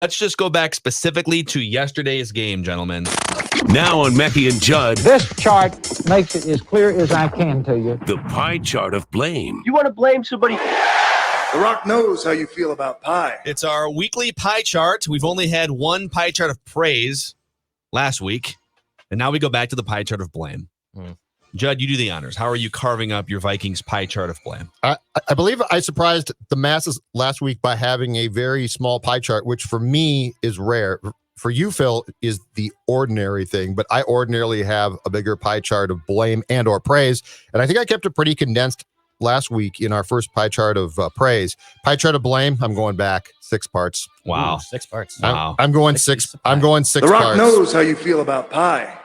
Let's just go back specifically to yesterday's game, gentlemen. Now on Mechie and Judd, This chart makes it as clear as I can to you. the pie chart of blame. You want to blame somebody? The Rock knows how you feel about pie. It's our weekly pie chart. We've only had one pie chart of praise last week, and now we go back to the pie chart of blame. Judd, you do the honors. How are you carving up your Vikings pie chart of blame? I believe I surprised the masses last week by having a very small pie chart, which for me is rare. For you, Phil, is the ordinary thing, but I ordinarily have a bigger pie chart of blame and or praise, and I think I kept it pretty condensed last week in our first pie chart of praise. Pie chart of blame, I'm going back 6 parts. Wow. Ooh, 6 parts. Wow. I'm going six. I'm going 6 The Rock parts. knows how you feel about pie.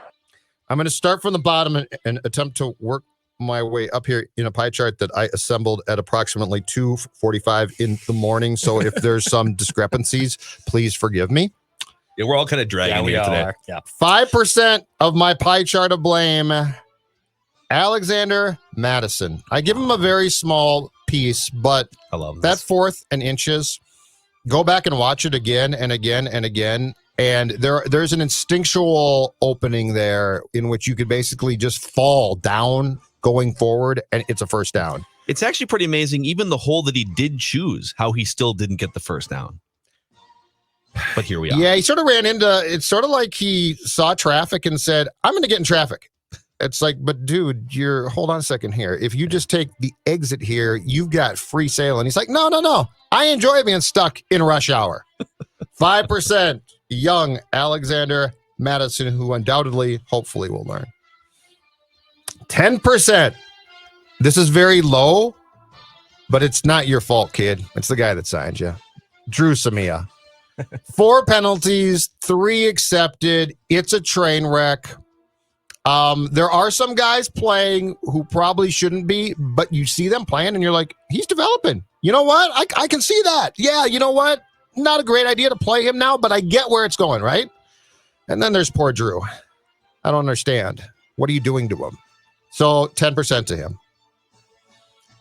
I'm going to start from the bottom and attempt to work my way up here in a pie chart that I assembled at approximately 2:45 in the morning. So if there's some discrepancies, please forgive me. Yeah, we're all kind of dragging here today. Yeah. 5% of my pie chart of blame, Alexander Madison. I give him a very small piece, but I love that this. 4th and inches, go back and watch it again and again and again. And there's an instinctual opening there in which you could basically just fall down going forward, and it's a first down. It's actually pretty amazing, even the hole that he did choose, how he still didn't get the first down. But here we are. Yeah, he sort of ran into, it's sort of like he saw traffic and said, I'm going to get in traffic. It's like, but dude, hold on a second here. If you just take the exit here, you've got free sail. And he's like, no. I enjoy being stuck in rush hour. 5%, young Alexander Madison, who undoubtedly, hopefully will learn. 10%. This is very low, but it's not your fault, kid. It's the guy that signed you. Drew Samia. 4 penalties, 3 accepted. It's a train wreck. There are some guys playing who probably shouldn't be, but you see them playing and you're like, he's developing. You know what? I can see that. Yeah, you know what? Not a great idea to play him now, but I get where it's going, right? And then there's poor Drew. I don't understand. What are you doing to him? So 10% to him.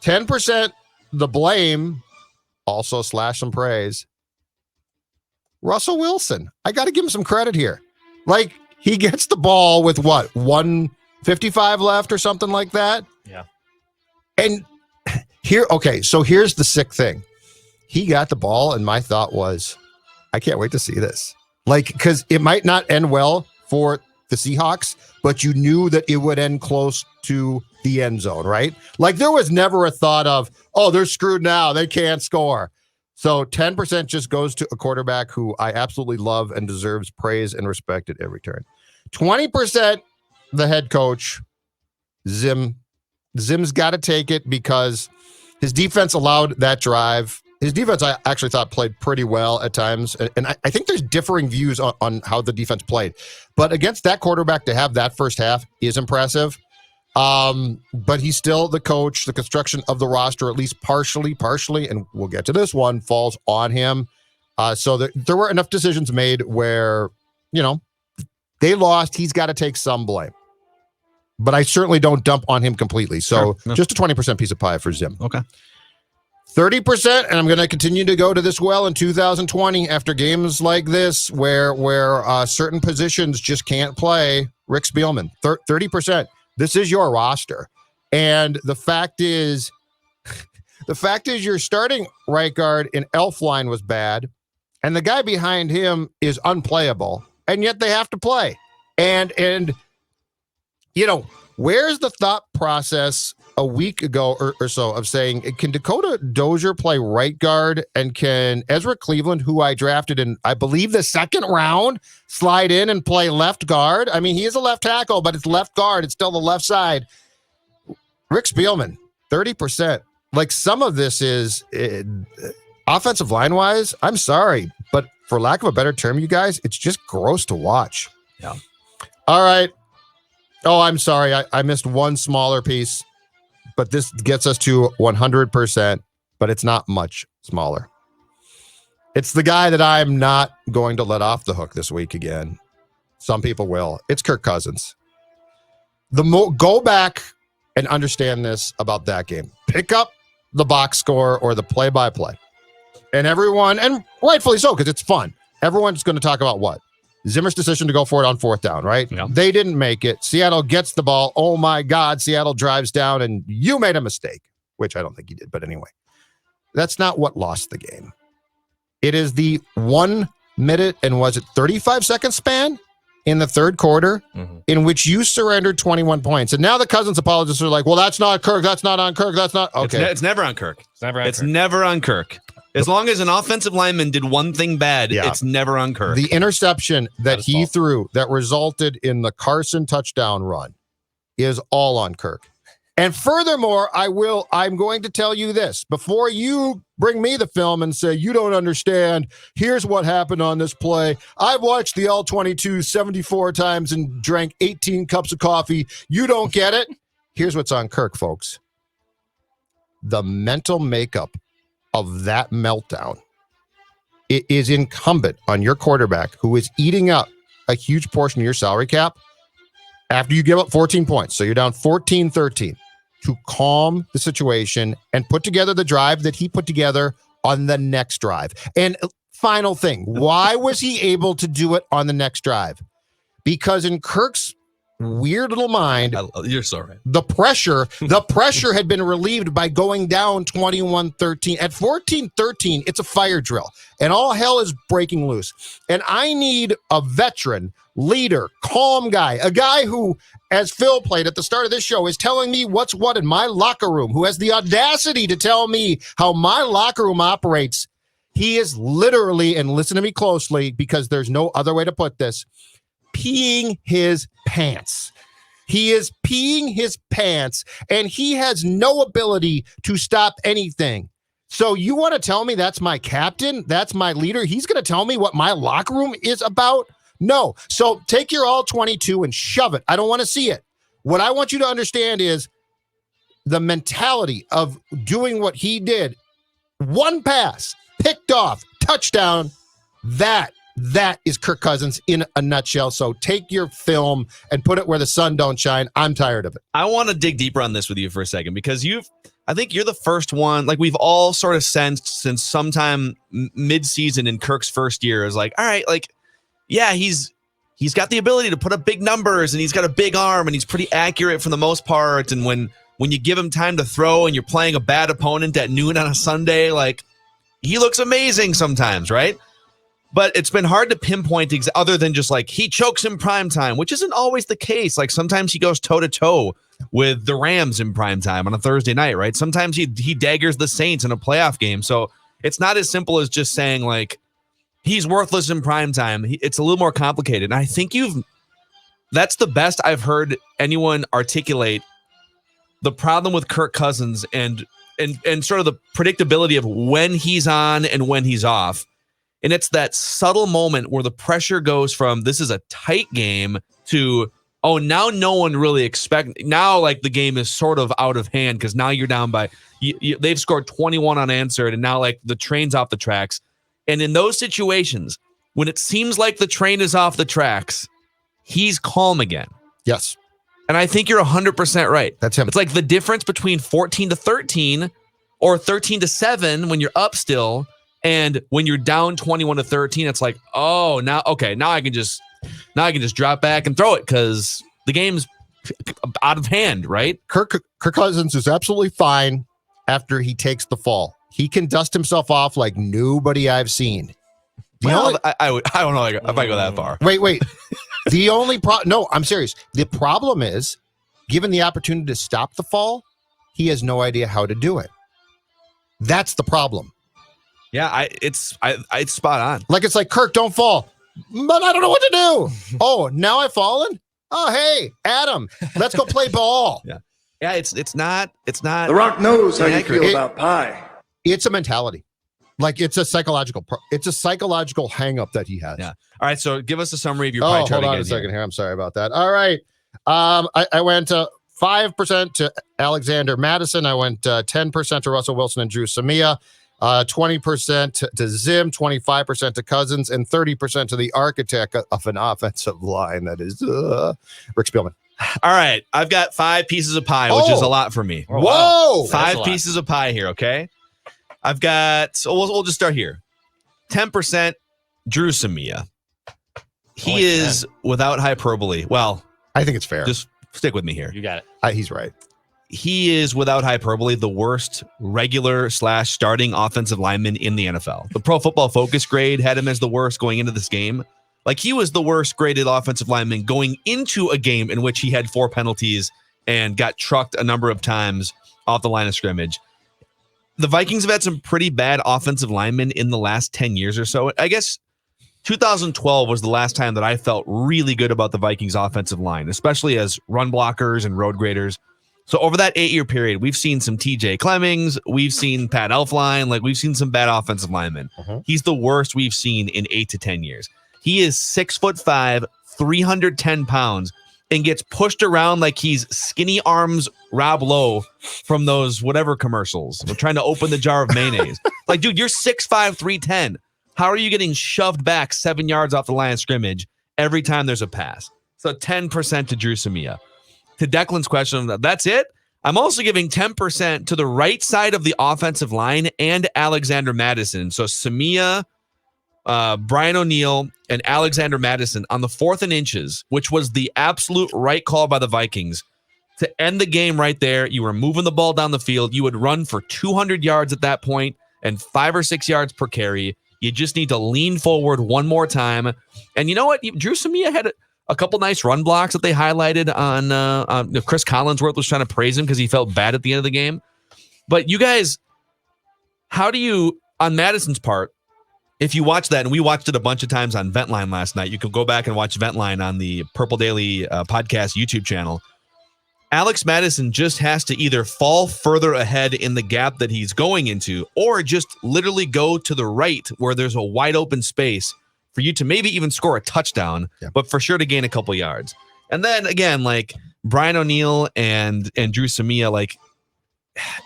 10% the blame, also slash some praise. Russell Wilson. I got to give him some credit here. Like, he gets the ball with what, 1:55 left or something like that? Yeah. And so here's the sick thing. He got the ball, and my thought was, I can't wait to see this. Like, because it might not end well for the Seahawks, but you knew that it would end close to the end zone, right? Like, there was never a thought of, oh, they're screwed now. They can't score. So 10% just goes to a quarterback who I absolutely love and deserves praise and respect at every turn. 20%, the head coach, Zim. Zim's got to take it because his defense allowed that drive. His defense, I actually thought, played pretty well at times. And I think there's differing views on how the defense played. But against that quarterback, to have that first half is impressive. But he's still the coach. The construction of the roster, at least partially, and we'll get to this one, falls on him. So there were enough decisions made where, they lost. He's got to take some blame. But I certainly don't dump on him completely. So just a 20% piece of pie for Zim. Okay. 30%, and I'm going to continue to go to this well in 2020 after games like this where certain positions just can't play. Rick Spielman, 30%. This is your roster. And the fact is you're starting right guard in Elfline was bad, and the guy behind him is unplayable, and yet they have to play. And where's the thought process a week ago or so of saying, can Dakota Dozier play right guard, and can Ezra Cleveland, who I drafted in, I believe, the 2nd round, slide in and play left guard? I mean, he is a left tackle, but it's left guard. It's still the left side. Rick Spielman, 30%. Like, some of this is offensive line-wise, I'm sorry, but for lack of a better term, you guys, it's just gross to watch. Yeah. All right. Oh, I'm sorry. I missed one smaller piece. But this gets us to 100%, but it's not much smaller. It's the guy that I'm not going to let off the hook this week again. Some people will. It's Kirk Cousins. Go back and understand this about that game. Pick up the box score or the play-by-play. And everyone, and rightfully so, because it's fun. everyone's going to talk about what? Zimmer's decision to go for it on 4th down, right? Yeah. They didn't make it. Seattle gets the ball. Oh, my God. Seattle drives down, and you made a mistake, which I don't think he did. But anyway, that's not what lost the game. It is the 1 minute and was it 35-second span in the third quarter in which you surrendered 21 points. And now the Cousins apologists are like, well, that's not Kirk. That's not on Kirk. That's not. Okay. It's never on Kirk. It's never on Kirk. As long as an offensive lineman did one thing bad, it's never on Kirk. The interception that he threw that resulted in the Carson touchdown run is all on Kirk. And furthermore, I'm going to tell you this. Before you bring me the film and say, you don't understand, here's what happened on this play. I've watched the All-22 74 times and drank 18 cups of coffee. You don't get it? Here's what's on Kirk, folks. The mental makeup of that meltdown. It is incumbent on your quarterback, who is eating up a huge portion of your salary cap after you give up 14 points. So you're down 14-13, to calm the situation and put together the drive that he put together on the next drive. And final thing, why was he able to do it on the next drive? Because in Kirk's weird little mind, you're so right. The pressure had been relieved by going down 21-13. At 14-13, it's a fire drill, and all hell is breaking loose. And I need a veteran leader, calm guy, a guy who, as Phil played at the start of this show, is telling me what's what in my locker room, who has the audacity to tell me how my locker room operates. He is literally, and listen to me closely because there's no other way to put this, peeing his pants. He is peeing his pants, and he has no ability to stop anything. So you want to tell me that's my captain? That's my leader? He's going to tell me what my locker room is about? No. So take your all-22 and shove it. I don't want to see it. What I want you to understand is the mentality of doing what he did. One pass, picked off, touchdown. That is Kirk Cousins in a nutshell. So take your film and put it where the sun don't shine. I'm tired of it. I want to dig deeper on this with you for a second, because I think you're the first one, like we've all sort of sensed since sometime mid-season in Kirk's first year, is like, all right, like, yeah, he's got the ability to put up big numbers, and he's got a big arm, and he's pretty accurate for the most part. And when you give him time to throw and you're playing a bad opponent at noon on a Sunday, like, he looks amazing sometimes, right? But it's been hard to pinpoint other than just like he chokes in prime time, which isn't always the case. Like sometimes he goes toe-to-toe with the Rams in prime time on a Thursday night, right? Sometimes he daggers the Saints in a playoff game. So it's not as simple as just saying like he's worthless in prime time. It's a little more complicated. And I think that's the best I've heard anyone articulate the problem with Kirk Cousins and sort of the predictability of when he's on and when he's off. And it's that subtle moment where the pressure goes from this is a tight game to, oh, now no one really now like the game is sort of out of hand because now you're down by, they've scored 21 unanswered and now like the train's off the tracks. And in those situations, when it seems like the train is off the tracks, he's calm again. Yes. And I think you're 100% right. That's him. It's like the difference between 14-13 or 13-7 when you're up still. And when you're down 21-13, it's like, oh, now I can just drop back and throw it because the game's out of hand, right? Kirk Cousins is absolutely fine after he takes the fall. He can dust himself off like nobody I've seen. I don't know if I go that far. Wait. The only no, I'm serious. The problem is, given the opportunity to stop the fall, he has no idea how to do it. That's the problem. Yeah, it's spot on. Like it's like, Kirk, don't fall. But I don't know what to do. Oh, now I've fallen? Oh, hey, Adam, let's go play ball. Yeah. Yeah, it's not. The Rock knows how you feel about pie. It's a mentality. Like it's a psychological hang up that he has. Yeah. All right, so give us a summary of your pie chart. Hold on a second here. I'm sorry about that. All right. I went 5% to Alexander Madison. I went 10% to Russell Wilson and Drew Samia. 20% to Zim, 25% to Cousins, and 30% to the architect of an offensive line that is Rick Spielman. All right. I've got 5 pieces of pie, which is a lot for me. Whoa! 5 pieces of pie here, okay? I've got, so we'll just start here. 10% Drew Samia. He is, without hyperbole, well, I think it's fair. Just stick with me here. You got it. He's right. He is, without hyperbole, the worst regular/starting offensive lineman in the NFL. The Pro Football Focus grade had him as the worst going into this game. Like, he was the worst graded offensive lineman going into a game in which he had 4 penalties and got trucked a number of times off the line of scrimmage. The Vikings have had some pretty bad offensive linemen in the last 10 years or so. I guess 2012 was the last time that I felt really good about the Vikings offensive line, especially as run blockers and road graders. So over that 8-year period, we've seen some TJ Clemmings, we've seen Pat Elflein, like we've seen some bad offensive linemen. He's the worst we've seen in 8 to 10 years. He is 6'5", 310 pounds, and gets pushed around like he's Skinny Arms Rob Lowe from those whatever commercials. We're trying to open the jar of mayonnaise. Like, dude, you're 6'5", 310. How are you getting shoved back 7 yards off the line of scrimmage every time there's a pass? So 10% to Drew Samia. To Declan's question, that's it. I'm also giving 10% to the right side of the offensive line and Alexander Madison. So Samia, Brian O'Neill, and Alexander Madison on the 4th and inches, which was the absolute right call by the Vikings to end the game right there. You were moving the ball down the field. You would run for 200 yards at that point and 5 or 6 yards per carry. You just need to lean forward one more time. And you know what? Drew Samia had a couple nice run blocks that they highlighted on Chris Collinsworth was trying to praise him because he felt bad at the end of the game. But you guys, how do you, on Madison's part, if you watch that, and we watched it a bunch of times on Ventline last night, you can go back and watch Ventline on the Purple Daily podcast YouTube channel. Alex Madison just has to either fall further ahead in the gap that he's going into, or just literally go to the right where there's a wide open space for you to maybe even score a touchdown, but for sure to gain a couple yards. And then again, like Brian O'Neill and Drew Samia, like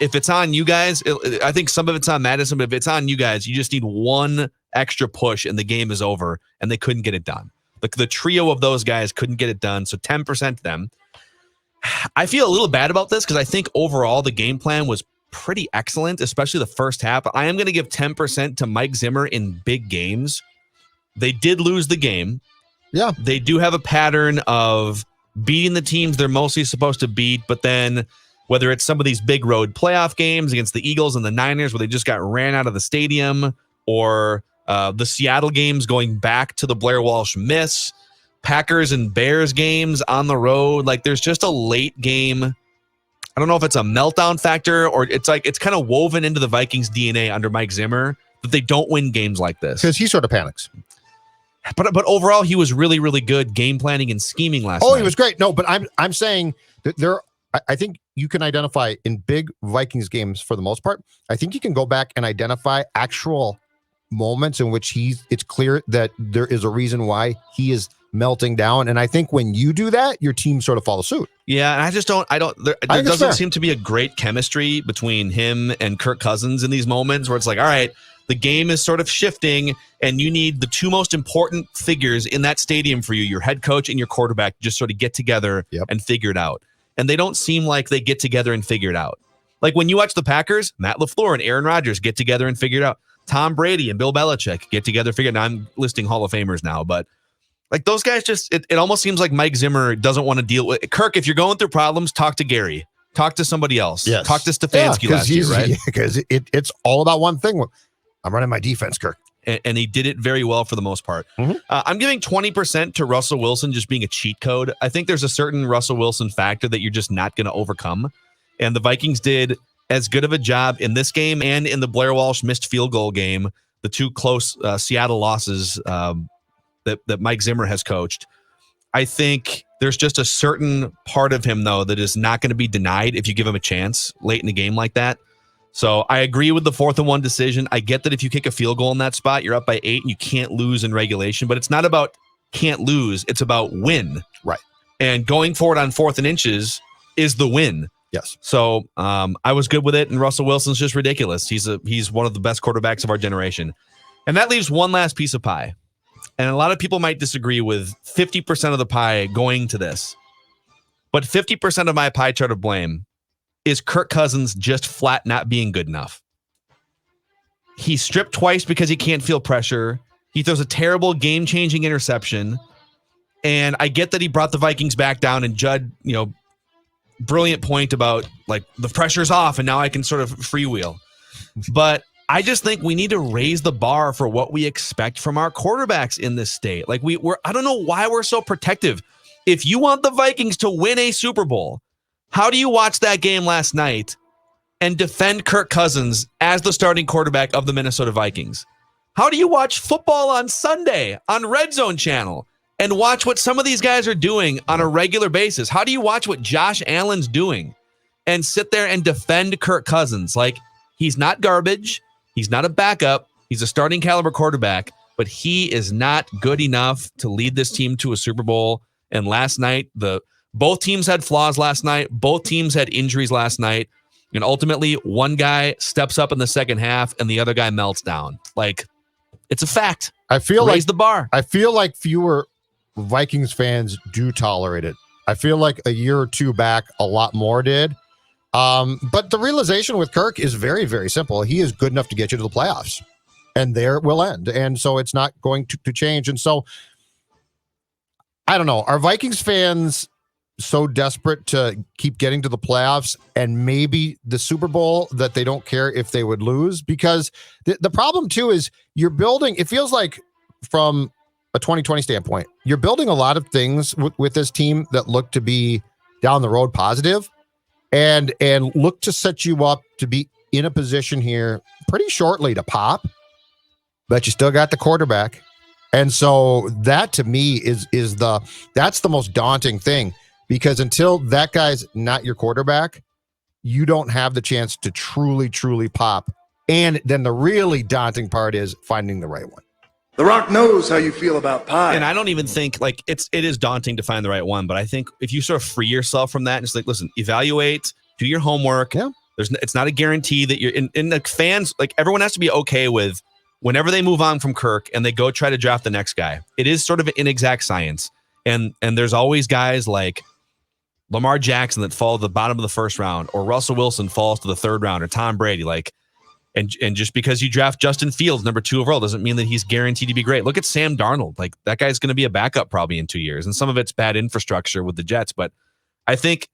if it's on you guys, I think some of it's on Madison, but if it's on you guys, you just need one extra push and the game is over, and they couldn't get it done. The trio of those guys couldn't get it done, so 10% to them. I feel a little bad about this because I think overall the game plan was pretty excellent, especially the first half. I am going to give 10% to Mike Zimmer in big games. They did lose the game. Yeah. They do have a pattern of beating the teams they're mostly supposed to beat, but then whether it's some of these big road playoff games against the Eagles and the Niners where they just got ran out of the stadium, or the Seattle games going back to the Blair Walsh miss, Packers and Bears games on the road, like there's just a late game. I don't know if it's a meltdown factor or it's like it's kind of woven into the Vikings DNA under Mike Zimmer that they don't win games like this. Because he sort of panics. But overall, he was really, really good game planning and scheming last night. Oh, he was great. No, but I'm saying that I think you can identify in big Vikings games for the most part. I think you can go back and identify actual moments in which it's clear that there is a reason why he is melting down. And I think when you do that, your team sort of follows suit. Yeah, and there doesn't seem to be a great chemistry between him and Kirk Cousins in these moments where it's like, all right, the game is sort of shifting and you need the two most important figures in that stadium for you, your head coach and your quarterback, to just sort of get together and figure it out. And they don't seem like they get together and figure it out. Like when you watch the Packers, Matt LaFleur and Aaron Rodgers get together and figure it out. Tom Brady and Bill Belichick get together, figure it out. Now I'm listing Hall of Famers now, but like those guys just, it almost seems like Mike Zimmer doesn't want to deal with it. Kirk, if you're going through problems, talk to Gary. Talk to somebody else. Yes. Talk to Stefanski last year, right? Because it's all about one thing. I'm running my defense, Kirk. And he did it very well for the most part. Mm-hmm. I'm giving 20% to Russell Wilson just being a cheat code. I think there's a certain Russell Wilson factor that you're just not going to overcome. And the Vikings did as good of a job in this game and in the Blair Walsh missed field goal game, the two close Seattle losses that Mike Zimmer has coached. I think there's just a certain part of him, though, that is not going to be denied if you give him a chance late in a game like that. So I agree with the 4th and 1 decision. I get that if you kick a field goal in that spot, you're up by 8 and you can't lose in regulation, but it's not about can't lose. It's about win. Right. And going forward on 4th and inches is the win. Yes. So I was good with it. And Russell Wilson's just ridiculous. He's one of the best quarterbacks of our generation. And that leaves one last piece of pie. And a lot of people might disagree with 50% of the pie going to this. But 50% of my pie chart of blame is Kirk Cousins just flat not being good enough. He's stripped twice because he can't feel pressure. He throws a terrible game-changing interception. And I get that he brought the Vikings back down, and Judd, brilliant point about like the pressure's off and now I can sort of freewheel. But I just think we need to raise the bar for what we expect from our quarterbacks in this state. Like I don't know why we're so protective. If you want the Vikings to win a Super Bowl, how do you watch that game last night and defend Kirk Cousins as the starting quarterback of the Minnesota Vikings? How do you watch football on Sunday on Red Zone Channel and watch what some of these guys are doing on a regular basis? How do you watch what Josh Allen's doing and sit there and defend Kirk Cousins? Like, he's not garbage. He's not a backup. He's a starting caliber quarterback, but he is not good enough to lead this team to a Super Bowl. And last night, both teams had flaws last night. Both teams had injuries last night. And ultimately, one guy steps up in the second half and the other guy melts down. Like, it's a fact. Raise the bar. I feel like fewer Vikings fans do tolerate it. I feel like a year or two back, a lot more did. But the realization with Kirk is very, very simple. He is good enough to get you to the playoffs, and there it will end. And so it's not going to change. And so I don't know. Are Vikings fans so desperate to keep getting to the playoffs and maybe the Super Bowl that they don't care if they would lose? Because the problem too is you're building, it feels like from a 2020 standpoint, you're building a lot of things with this team that look to be down the road positive and look to set you up to be in a position here pretty shortly to pop, but you still got the quarterback. And so that to me that's the most daunting thing, because until that guy's not your quarterback, you don't have the chance to truly, truly pop. And then the really daunting part is finding the right one. The Rock knows how you feel about pie. And I don't even think like it is daunting to find the right one, but I think if you sort of free yourself from that and just like, listen, evaluate, do your homework. Yeah. It's not a guarantee that you're in the fans, like everyone has to be okay with whenever they move on from Kirk and they go try to draft the next guy. It is sort of an inexact science. And there's always guys like Lamar Jackson that fall to the bottom of the first round, or Russell Wilson falls to the third round, or Tom Brady. Like, and just because you draft Justin Fields, number 2 overall, doesn't mean that he's guaranteed to be great. Look at Sam Darnold. Like, that guy's going to be a backup probably in 2 years. And some of it's bad infrastructure with the Jets. But I think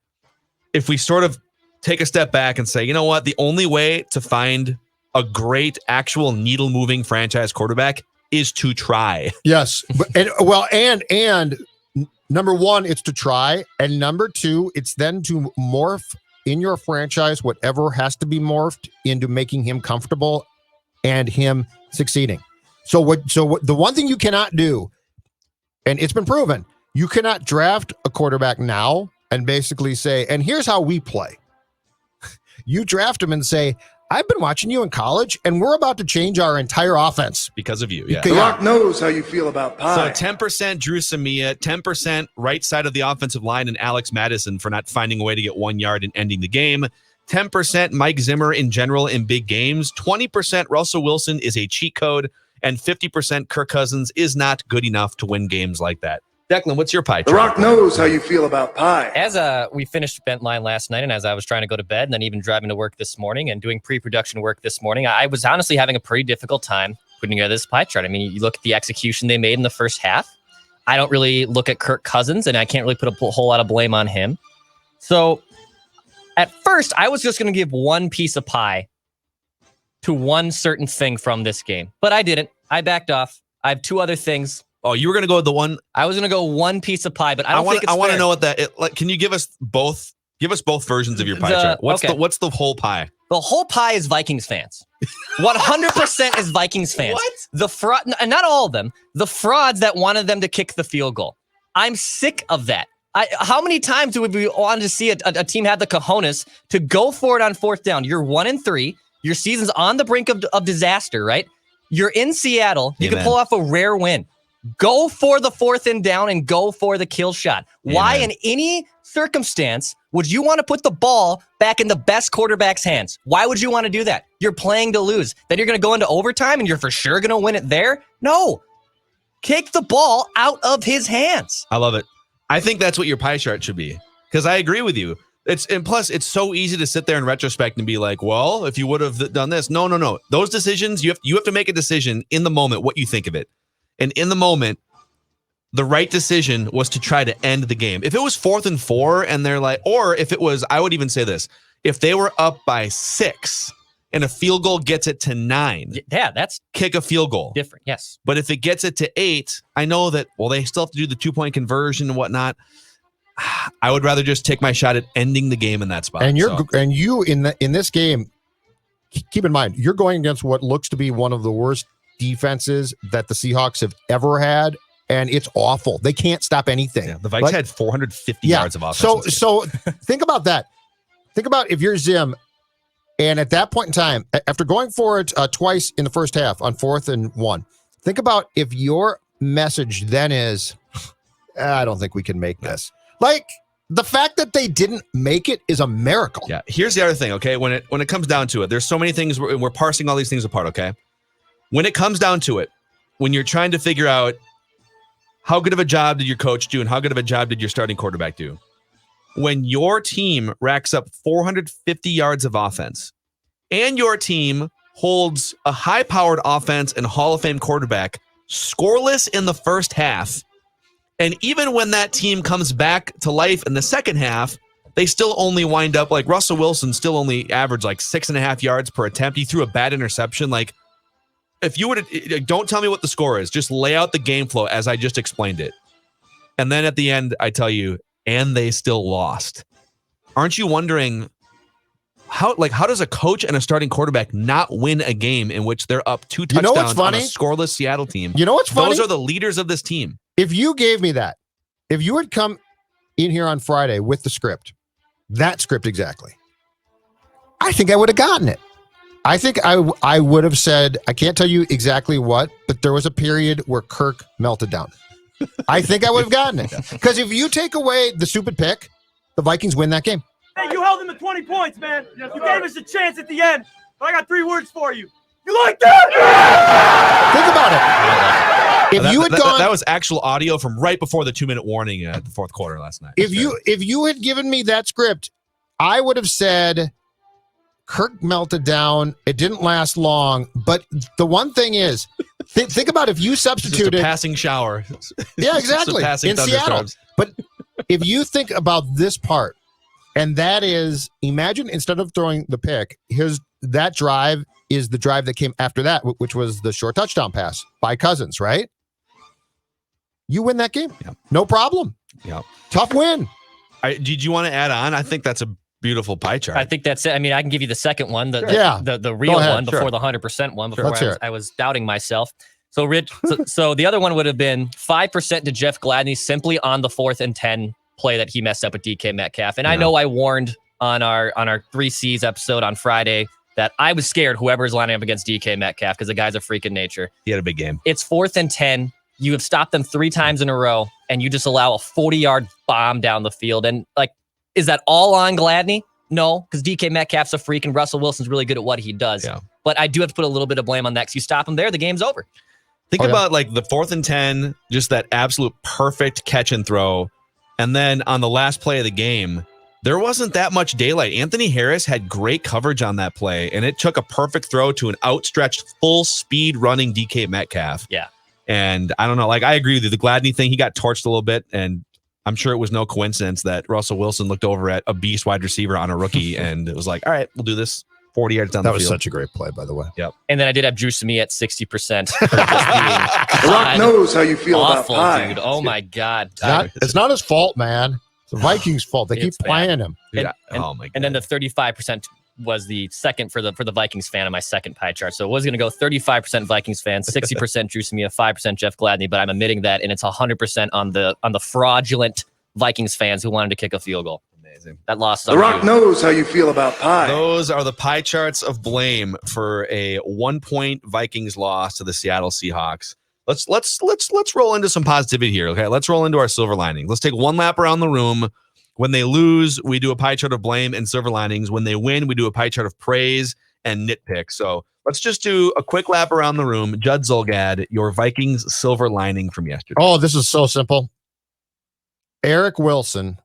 if we sort of take a step back and say, you know what, the only way to find a great actual needle moving franchise quarterback is to try. Yes. And number one, it's to try. And number 2, it's then to morph in your franchise whatever has to be morphed into making him comfortable and him succeeding. So the one thing you cannot do, and it's been proven, you cannot draft a quarterback now and basically say, and here's how we play. You draft him and say, I've been watching you in college, and we're about to change our entire offense. Because of you, yeah. The Rock knows how you feel about pie. So 10% Drew Samia, 10% right side of the offensive line and Alex Madison for not finding a way to get 1 yard and ending the game. 10% Mike Zimmer in general in big games. 20% Russell Wilson is a cheat code. And 50% Kirk Cousins is not good enough to win games like that. Declan, what's your pie chart? The Rock knows how you feel about pie. As we finished Bent Line last night, and as I was trying to go to bed, and then even driving to work this morning and doing pre-production work this morning, I was honestly having a pretty difficult time putting together this pie chart. I mean, you look at the execution they made in the first half. I don't really look at Kirk Cousins, and I can't really put a whole lot of blame on him. So at first, I was just going to give one piece of pie to one certain thing from this game, but I didn't. I backed off. I have 2 other things. Oh, you were going to go with the one. I was going to go one piece of pie, but I want to know what that. Can you give us both? Give us both versions of your pie chart. What's the whole pie? The whole pie is Vikings fans. 100% is Vikings fans. What? The fraud, and not all of them. The frauds that wanted them to kick the field goal. I'm sick of that. How many times do we want to see a team have the cojones to go for it on 4th down? You're 1-3. Your season's on the brink of disaster, right? You're in Seattle. You can pull off a rare win. Go for the 4th and down and go for the kill shot. Amen. Why in any circumstance would you want to put the ball back in the best quarterback's hands? Why would you want to do that? You're playing to lose. Then you're going to go into overtime and you're for sure going to win it there? No. Kick the ball out of his hands. I love it. I think that's what your pie chart should be, because I agree with you. And plus, it's so easy to sit there in retrospect and be like, well, if you would have done this. No. Those decisions, you have to make a decision in the moment, what you think of it. And in the moment, the right decision was to try to end the game. If it was 4th and 4 and they're like, or if it was, I would even say this, if they were up by 6 and a field goal gets it to 9. Yeah, that's kick a field goal. Different, yes. But if it gets it to 8, I know that, well, they still have to do the 2-point conversion and whatnot. I would rather just take my shot at ending the game in that spot. And you in this game, keep in mind, you're going against what looks to be one of the worst defenses that the Seahawks have ever had, and it's awful. They can't stop anything. Yeah, the Vikes had 450 yards of offense. So think about that. Think about if you're Zim, and at that point in time, after going for it twice in the first half on 4th and 1, think about if your message then is, I don't think we can make this. Like, the fact that they didn't make it is a miracle. Yeah. Here's the other thing, okay? When it comes down to it, there's so many things, we're parsing all these things apart, okay? When it comes down to it, when you're trying to figure out how good of a job did your coach do and how good of a job did your starting quarterback do, when your team racks up 450 yards of offense and your team holds a high-powered offense and Hall of Fame quarterback scoreless in the first half, and even when that team comes back to life in the second half, they still only wind up, like Russell Wilson still only averaged like 6.5 yards per attempt. He threw a bad interception. Like, if you would, don't tell me what the score is. Just lay out the game flow as I just explained it. And then at the end, I tell you, and they still lost. Aren't you wondering how does a coach and a starting quarterback not win a game in which they're up 2 touchdowns on a scoreless Seattle team? You know what's funny? Those are the leaders of this team. If you gave me that, if you had come in here on Friday with the script, that script exactly, I think I would have gotten it. I think I would have said, I can't tell you exactly what, but there was a period where Kirk melted down. I think I would have gotten it. Because if you take away the stupid pick, the Vikings win that game. Hey, you held them to 20 points, man. You gave us a chance at the end. But I got 3 words for you. You like that? Think about it. If you had gone, that was actual audio from right before the 2-minute warning at the 4th quarter last night. If you had given me that script, I would have said Kirk melted down. It didn't last long. But the one thing is, think about if you substituted just a passing shower. Yeah, exactly. In Seattle. But if you think about this part, and that is, imagine instead of throwing the pick, that drive is the drive that came after that, which was the short touchdown pass by Cousins, right? You win that game. Yep. No problem. Yep. Tough win. Did you want to add on? I think that's a beautiful pie chart. I think that's it. I mean, I can give you the second one, the real one before the 100% one, before I was doubting myself. So, Rich, so the other one would have been 5% to Jeff Gladney simply on the 4th and 10 play that he messed up with DK Metcalf. And I know I warned on our 3 C's episode on Friday that I was scared whoever's lining up against DK Metcalf because the guy's a freak in nature. He had a big game. It's 4th and 10. You have stopped them 3 times in a row, and you just allow a 40-yard bomb down the field. And, is that all on Gladney? No, because DK Metcalf's a freak, and Russell Wilson's really good at what he does. Yeah. But I do have to put a little bit of blame on that because you stop him there, the game's over. Think about, the 4th and 10, just that absolute perfect catch and throw. And then on the last play of the game, there wasn't that much daylight. Anthony Harris had great coverage on that play, and it took a perfect throw to an outstretched, full-speed running DK Metcalf. Yeah. And I don't know, I agree with you. The Gladney thing, he got torched a little bit, and I'm sure it was no coincidence that Russell Wilson looked over at a beast wide receiver on a rookie, and it was like, all right, we'll do this 40 yards down the field. That was such a great play, by the way. Yep. And then I did have Drew Samee at 60%. The Rock knows how you feel awful, about pie. dude. Oh, my God. It's not his fault, man. It's the Vikings' fault. They keep playing him. Oh, my God. And then the 35% was the second for the Vikings fan on my second pie chart. So it was going to go 35% Vikings fans, 60% Drew Samee, 5% Jeff Gladney, but I'm admitting that, and it's 100% on the fraudulent Vikings fans who wanted to kick a field goal. Amazing. That lost. The Rock knows how you feel about pie. Those are the pie charts of blame for a 1-point Vikings loss to the Seattle Seahawks. Let's roll into some positivity here. Okay, let's roll into our silver linings. Let's take one lap around the room. When they lose, we do a pie chart of blame and silver linings. When they win, we do a pie chart of praise and nitpick. So let's just do a quick lap around the room. Judd Zulgad, your Vikings silver lining from yesterday. Oh, this is so simple. Eric Wilson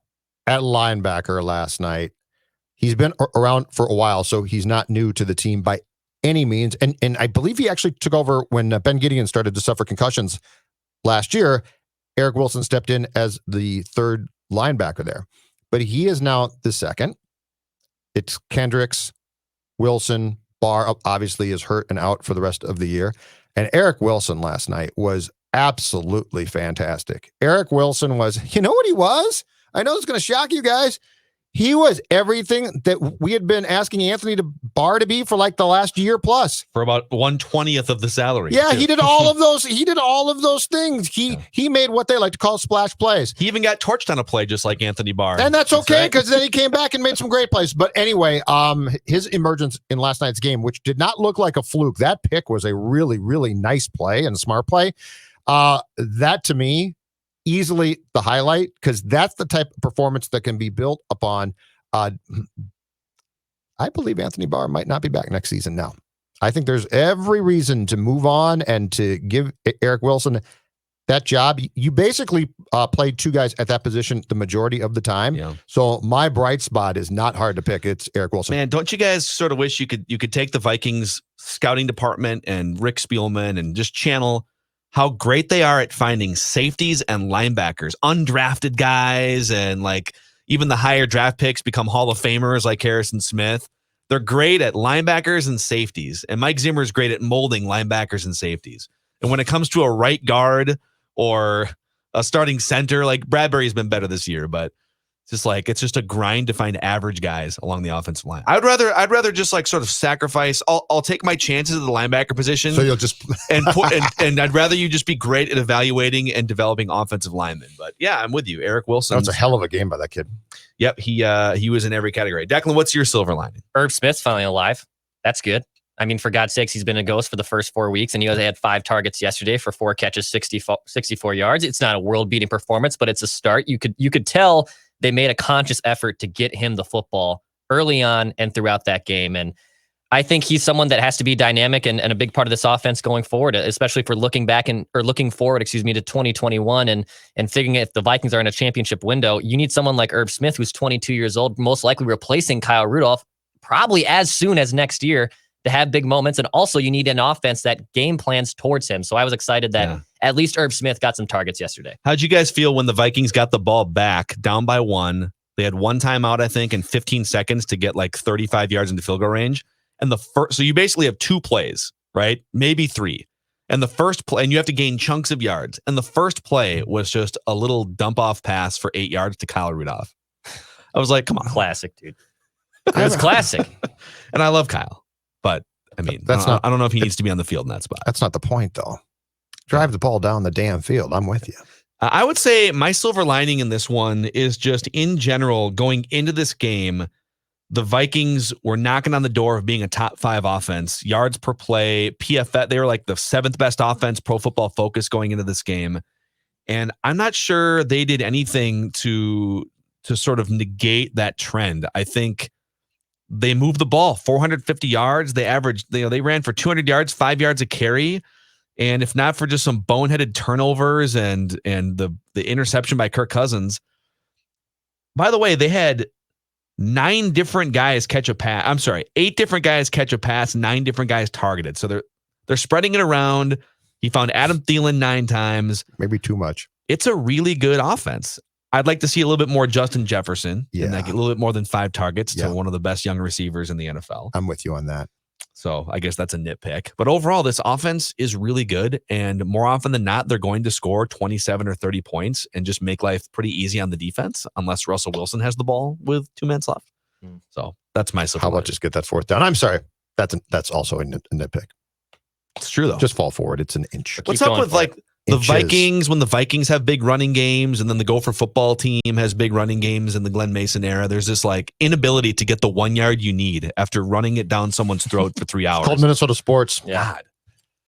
at linebacker last night. He's been around for a while, so he's not new to the team by any means. And I believe he actually took over when Ben Gideon started to suffer concussions last year. Eric Wilson stepped in as the third linebacker there, but he is now the second. It's Kendricks, Wilson, Barr obviously is hurt and out for the rest of the year. And Eric Wilson last night was absolutely fantastic. Eric Wilson was, you know what he was? I know it's going to shock you guys. He was everything that we had been asking Anthony Barr to be for like the last year plus. For about 1/20th of the salary. Yeah, too. he did all of those. He did all of those things. He made what they like to call splash plays. He even got torched on a play just like Anthony Barr. And that's okay because then he came back and made some great plays. But anyway, his emergence in last night's game, which did not look like a fluke, that pick was a really, really nice play and a smart play. That to me, easily the highlight, because that's the type of performance that can be built upon. I believe Anthony Barr might not be back next season now. I think there's every reason to move on and to give Eric Wilson that job. You basically played two guys at that position the majority of the time. Yeah. So my bright spot is not hard to pick. It's Eric Wilson. Man, don't you guys sort of wish you could take the Vikings scouting department and Rick Spielman and just channel how great they are at finding safeties and linebackers, undrafted guys, and like even the higher draft picks become Hall of Famers like Harrison Smith. They're great at linebackers and safeties. And Mike Zimmer is great at molding linebackers and safeties. And when it comes to a right guard or a starting center, like Bradbury's been better this year, but it's just a grind to find average guys along the offensive line. I'd rather just like sort of sacrifice. I'll take my chances at the linebacker position. So you'll just and I'd rather you just be great at evaluating and developing offensive linemen. But yeah, I'm with you, Eric Wilson. That's a hell of a game by that kid. Yep, he was in every category. Declan, what's your silver lining? Irv Smith's finally alive. That's good. I mean, for God's sakes, he's been a ghost for the first 4 weeks, and he had 5 targets yesterday for 4 catches, 64 yards. It's not a world-beating performance, but it's a start. You could tell they made a conscious effort to get him the football early on and throughout that game. And I think he's someone that has to be dynamic and a big part of this offense going forward, especially if we're looking forward, to 2021 and figuring if the Vikings are in a championship window. You need someone like Irv Smith, who's 22 years old, most likely replacing Kyle Rudolph probably as soon as next year, to have big moments. And also you need an offense that game plans towards him. So I was excited that at least Irv Smith got some targets yesterday. How'd you guys feel when the Vikings got the ball back down by 1? They had 1 timeout, I think, in 15 seconds to get like 35 yards into field goal range. And so you basically have 2 plays, right? Maybe 3. And the first play, and you have to gain chunks of yards. And the first play was just a little dump off pass for 8 yards to Kyle Rudolph. I was like, come on. Classic, dude. It was classic. And I love Kyle. But I mean, I don't know if he needs to be on the field in that spot. That's not the point, though. Drive the ball down the damn field. I'm with you. I would say my silver lining in this one is just in general, going into this game, the Vikings were knocking on the door of being a top 5 offense, yards per play, PFF. They were like the 7th best offense, Pro Football Focus going into this game. And I'm not sure they did anything to sort of negate that trend. I think they moved the ball 450 yards. They averaged, they ran for 200 yards, 5 yards a carry. And if not for just some boneheaded turnovers and the interception by Kirk Cousins, by the way, they had 9 different guys catch a pass. I'm sorry, 8 different guys catch a pass, 9 different guys targeted. So they're spreading it around. He found Adam Thielen 9 times. Maybe too much. It's a really good offense. I'd like to see a little bit more Justin Jefferson. Yeah. And like a little bit more than 5 targets to one of the best young receivers in the NFL. I'm with you on that. So I guess that's a nitpick. But overall, this offense is really good. And more often than not, they're going to score 27 or 30 points and just make life pretty easy on the defense, unless Russell Wilson has the ball with 2 minutes left. So that's my silver. How about just get that 4th down? I'm sorry. That's also a nitpick. It's true, though. Just fall forward. It's an inch. What's up with like the Vikings, when the Vikings have big running games and then the Gopher football team has big running games in the Glenn Mason era? There's this like inability to get the 1 yard you need after running it down someone's throat for 3 hours. It's called Minnesota sports. God.